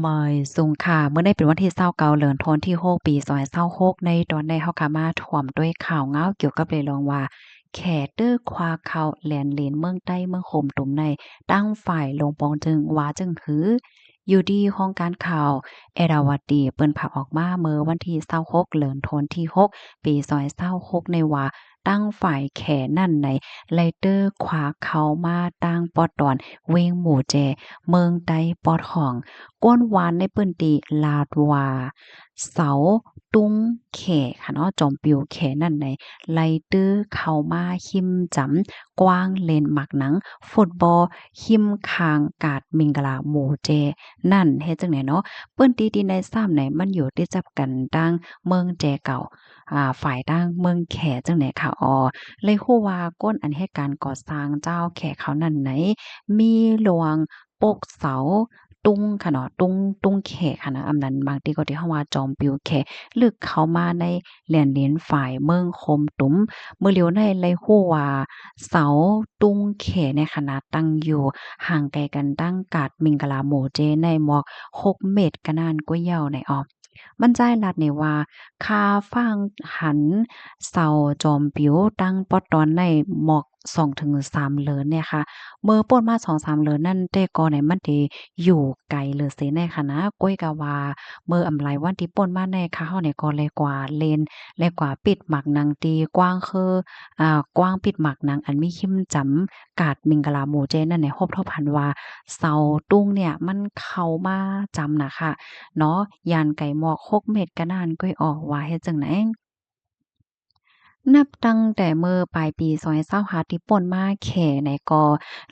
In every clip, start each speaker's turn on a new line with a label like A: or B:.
A: เมยสุงค่ะเมื่อได้เป็นวันที่29เดือนธันวาคมที่6ปี2026ในตอนใดเฮาก็มาถ่วมด้วยข่าวเหงาเกี่ยวกับเรื่องว่าแขเด้อคว้าเข้าแหลนเหลนเมืองใต้เมืองโขมตุ่มในตั้งฝ่ายลงปองจึงว่าจึงหืออยู่ดีห้องการข่าวเอราวดีเปิ้นผากออกมาเมื่อวันที่26เดือนธันวาคมที่6ปี2026ในว่าตั้งฝ่ายแขนั่นในไลเตอร์ขวาเขามาตั้งปอดตอนเวงหมู่แจเมืองใต้ปอดของ ก้นหวานในปื้นติลาดว่าเสาตุ้งแขค่ะเนาะจอมปิวแขนั่นในไล่ตื้อเข้ามาหิมจำกว้างเลนมักหนังฟุตบอลหิมคางกาดมิงกะลาหมู่เจนั่นเฮ็ดจังไหนเนาะเปิ้นตีในซ้ำไหนมันอยู่ติดจับกันดังเมืองแจเก่าฝ่ายตั้งเมืองแขจังไหนค่ะเลยฮู้ว่าก้นอันเหตุการณ์ก่อสร้างเจ้าแขเขานั่นไหนมีหลวงปกเสา ตุ้งค่ะเนาะตุ้งแขค่ะนะอำนั้นบางทีก็ที่เฮาว่าจอมปิวแขลึกเข้ามาในแหล่นเหลนฝ่ายเมืองคมตุ้มเมื่อเหลียวในเลยฮู้ว่าเสาตุ้งแขในขนาดตั้งอยู่ห่างไกลกันตั้งกาดมิงกะลาโหมเจในหมอก6เมตรกะนานกว่าเหย้าในมันใจลัดนี่ว่าคาฟังหันเสาจอมปิ๋วตั้งปอตอนในหมอก2-3เลินเนี่ยค่ะเมื่อป่นมา2-3เลินนั่นแต่ก่อนเนี่ยมันสิอยู่ไกลเหลือเสียในค่ะนะก้อยกะว่าเมื่ออำไลวันที่ป่นมาในค่ะเฮาเนี่ยก็เลยกว่าเลนและกว่าปิดหมักหนังตีกว้างคือกว้างปิดหมักหนังอันมีขิมจำกาดมิงกะลาหมู่เจนั่นเนี่ยฮบเท่าพันว่าเสาตุ้งเนี่ยมันเข้ามาจำน่ะค่ะ เนาะย่านไก่หมอก6เม็ดก็นานก้อยออกว่าเฮ็ดจั่งใดนับตั้งแต่เมื่อปลายปี2025ที่ป่นมาแข่ในก็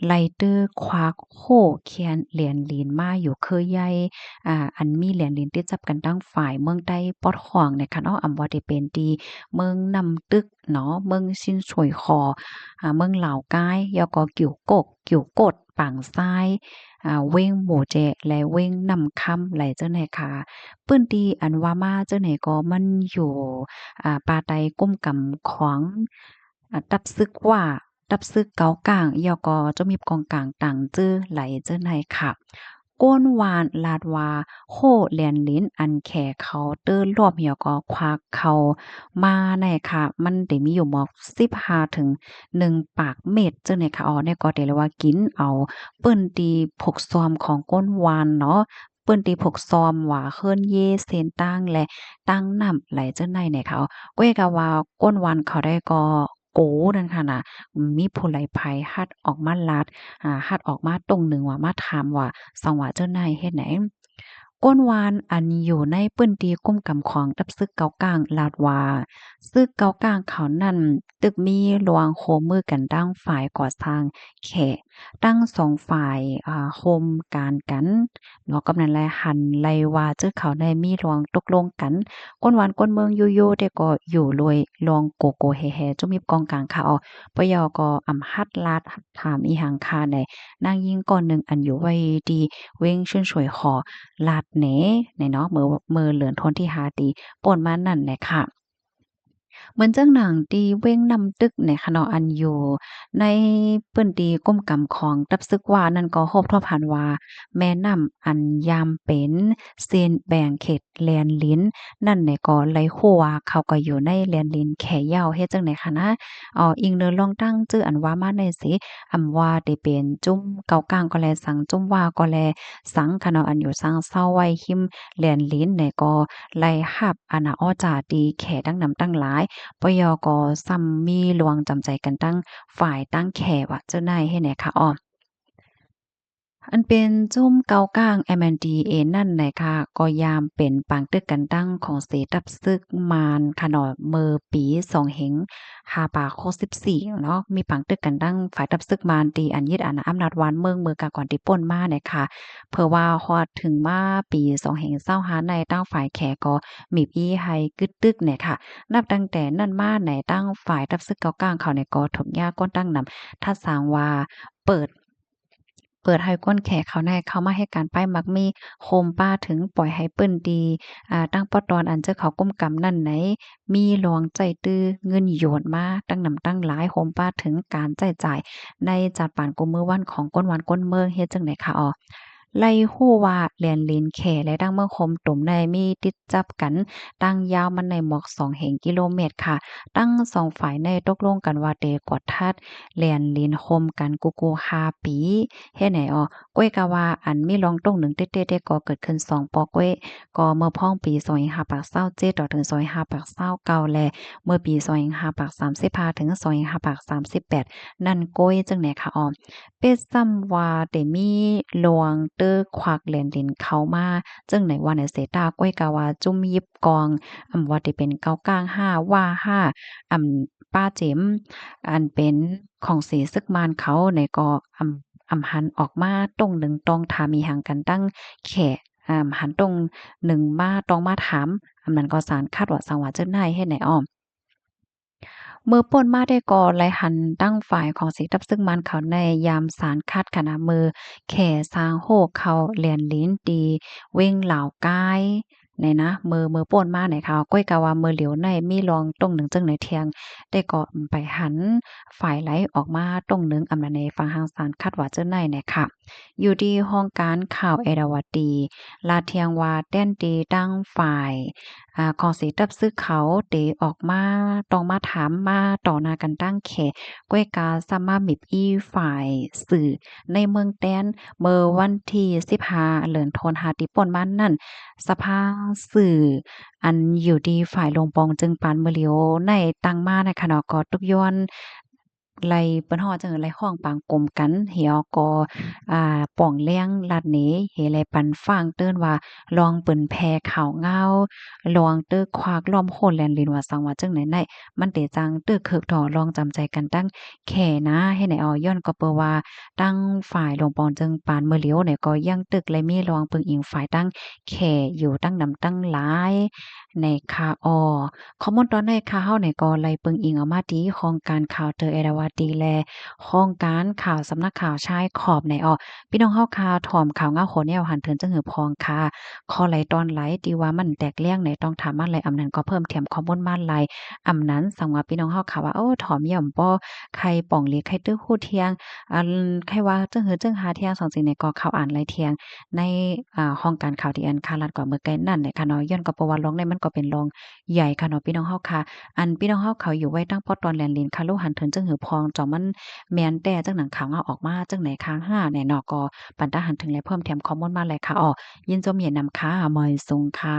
A: ไล่ตื้อควักโค้เคียนเหรียญลีนมาอยู่คือใหญ่อันมีเหรียญลีนติดจับกันตั้งฝ่ายเมืองใต้ปอดขวางในคันอ้ออำบ่ได้เป็นที่เมืองนำตึกเนาะเมืองชินฉวยคอเมืองเหล่ากายแล้วก็กิ่วกกกิ่วกดปางซ้ายเว้งหมู่เจาะและเว้งนำคำไหลเจ้าไหนค่ะปื้นที่อันว่ามาเจ้าไหนก็มันอยู่ปาไตก้มกำของตับซึกว่าตับซึกเกากลางยอก็จะมีกองกลางต่างจื้อไหลเจ้าไหนค่ะก้นวานลาดว่าโคแลนลิ้นอันแขเขาเตื้อรอบเหี่ยวก็ควักเขามาในค่ะมันได้มีอยู่หมอก15ถึง1ปากเม็ดเจ้าไหนค่ะเนี่ยก็ได้เลยว่ากินเอา เปิ้นตีผกซอมของก้นวานเนาะเปิ้นตีผกซอมว่าเฮิรนเยเซนตั้งและตั้งน้ำไหลเจ้าในเนี่ยเขาก้อยกะว่าก้นวานเขาได้ก็โอ้นั่นค่ะน่ะมีผู้ลี้ภัยฮัดออกมาลัดฮัดออกมาตรงหนึ่งว่ามาถามว่าสังว่าเจ้านายเฮ็ดไหนก้นวานอันอยู่ในปื้นตีก้มกำของกับซึกเกากลางลาดว่าซึกเกากลางเขานั่นตึกมีรวงโคมือกันดั้งฝ่ายก่อสร้างแข ตั้ง2ฝ่ายโฮมการกันเนาะกำนั้นแลหันไลว่าจื้อเขาได้มีรวงตกลงกันก้นหวานก้นเมืองอยู่ๆแต่ก็อยู่รวยรองโกโกแฮๆจุมีกองกลางค่ะปยก็อำหัดลาดถามอีหังคาใดนางยิงก่อนหนึ่งอันอยู่ไว้ดีเว้งชื่นฉวยขอลาดแหนเนาะเมื่อเหลือนทนที่หาตีป่นมานั่นแหละค่ะ เหมือนจังหนังตีเว้งนำตึกในคะเนาะอันอยู่ในเปิ้นตีก้มกำของตับซึกว่านั่นก็โฮบทั่วผ่านว่าแม่น้ำอันยามเป็นเส้นแบ่งเขตแลนลิ้นนั่นเนี่ยก็เลยฮู้ว่าเขาก็อยู่ในแลนลิ้นแขยาวเฮ็ดจังได๋คะนะอิงเนอลองตั้งชื่ออันว่ามาได้สิอำว่าได้เป็นจุ้มเกากลางก็แลสังจุ้มว่าก็แลสังคะเนาะอันอยู่สังเซาไว้หิมแลนลิ้นเนี่ยก็ไล่หับอันน่ะอ้อจาตีแขตั้งนำตั้งหลาย ปยก็ซ้ำมีลวงจำใจกันตั้งฝ่ายตั้งแขว่าเจ้านายให้แหน่ค่ะอันเป็นจุ้มเกากลาง M&DA นั่นน่ะค่ะก็ยามเป็นปางตึกกันตั้งของเสตับซึกมานค่ะเนาะเมื่อปี2เห็ง5ปาค64เนาะมีปางตึกกันตั้งฝ่ายตับซึกมานตีอันยึดอาณาอำนาจวานเมืองกะก่อนที่ป่นมาเนี่ยค่ะเผื่อว่าฮอดถึงมาปี2เห็ง25ในตั้งฝ่ายแขก็มีอี้ให้กึดตึกเนี่ยค่ะนับตั้งแต่นั้นมาในตั้งฝ่ายตับซึกเกากลางเขาเนี่ยก็ถกยากก้นตั้งนำถ้าสร้างว่าเปิด ให้ก้นแขกเขาแน่เขามาให้การป้ายมักมีโคมป้าถึงปล่อยให้เปิ้นดีตั้งปอตอนอันเจ้าเขาก้มกำนั่นไหนมีหลวงใจตื้อเงินโยนมาตั้งนำตั้งหลายโฮมป้าถึงการจ่ายในจัดปานกุมมือวันของก้นวันก้นเมืองเฮ็ดจังได๋ค่ะ ไล่ฮู้ว่าแลนลินแขและดังเมืองคมตุ่มในมีติดจับกันตั้งยาวมันในหมอก2เหงกิโลเมตรค่ะตั้ง2ฝ่ายในตกลงกันว่าเตกอดทัดแลนลินคมกันกู5ปีเฮ็ดไหนอ้อก้วยกะว่าอันมีรองตรงหนึ่งเต๊ะๆก็เกิดขึ้น2ปอก้วยก็เมื่อพ้องปี2527ต่อถึง2529และเมื่อปี2535ถึง2538นั่นก้วยจังไหนคะอ้อ เป็ดซ้ำว่าได้มีลวงเตอควักแหลนดินเข้ามาจึงไหนว่าในเสตาก้อยกะว่าจุ่มยิบกองว่าได้เป็นเกากลาง5ว่า5ป้าเจ็มอันเป็นของสีซึกมานเขาในก็หันออกมาตรงหนึ่งตองถามีหังกันตั้งแขหันตรงหนึ่งมาตองมาถามนั้นก็สารคาดว่าสังว่าเจ้านายเฮ็ดไหนอ้อม มือป่นมาได้ก่อไลหันตั้งฝ่ายของสีทับซึ่งมันเขาในยามสารคัดขณะมือแข่สร้างโหกเขาเหรียญลิ้นดีเว้งเหล่ากายในนะมือป่นมาไหนเขาก้อยกะว่ามือเหลียวในมีรองตรงหนึ่งจึงในเทียงได้ก็ไปหันฝ่ายไหลออกมาตรงหนึ่งอำนาในฟังทางสารคัดว่าเจ้าในเนี่ยค่ะอยู่ที่ห้องการข่าวเอราวดีลาเทียงว่าแต้นดีดังฝ่าย ของสีตับซึกเขาเตออกมาต้องมาถามมาต่อหน้ากันตั้งแขก้วยกาซัมมามิบอีฝ่ายสื่อในเมืองแต้นเมื่อวันที่15เดือนธันวาที่ป่นมานั่นสภาสื่ออันอยู่ดีฝ่ายลงปองจึงปานมือเหลียวในตั้งมานะคะเนาะก็ตุกย้อนไล่เปิ้นฮ้อจังไล่ห้องปางกลมกันเหี่ยวก็ป่องแล้งลัดหนีเฮไลปันฟางเติ้นว่าลองเปิ้นแพ้ขาวเงา ลองเตอควากล้อมโคนแลนลินว่าสังว่าจังไหนไหนมันเตจังเตอเคิกถอลองจำใจกันตั้งแค่นะให้ไหนย้อนก็เปว่าตั้งฝ่ายลงปอนจึงปานเมื่อเลียวเนี่ยก็ยังตึกและมีรองปึงอิงฝ่ายตั้งแค่อยู่ตั้งนำตั้งหลายในคาออข้อมูลตอนในคาเฮาเนี่ยก็ไล่ปึงอิงเอามาดีของการข่าวเตอเอราวาตีแลของการข่าวสำนักข่าวชายขอบในพี่น้องเฮาข่าวถ่อมข่าวเงาโขนแนวหันเถินจังหือพองค่ะ ข้อไหลตอนไหลที่ว่ามันแตกเลี่ยงไหนต้องถามมาไหลอำนั้นก็เพิ่มเติมข้อมูลมาไหลอำนั้นสังว่าพี่น้องเฮาค่ะว่าโอ้ถอมย่อมบ่ใครป่องเลใครตื้อฮู้เที่ยงอันใครว่าจังหือจังหาเที่ยงสองสิ่งนี้ก็เข้าอ่านหลายเที่ยงในห้องการข่าวที่อันคารัดกว่าเมื่อไกลนั่นแหละค่ะเนาะย้อนก็เพราะว่าลองในมันก็เป็นรองใหญ่ค่ะเนาะพี่น้องเฮาค่ะอันพี่น้องเฮาเขาอยู่ไว้ตั้งพอตอนแลนลินค่ะลูกหันเถินจังหือพองจอมันแม่นแต่จังหนังขาวเงาออกมาจังไหนค้างห้าแน่เนาะก็ปันตาหันถึงและเพิ่มเติมข้อมูลมาเลยค่ะยินจมเย็นนำค่ะมอยสุงค่ะ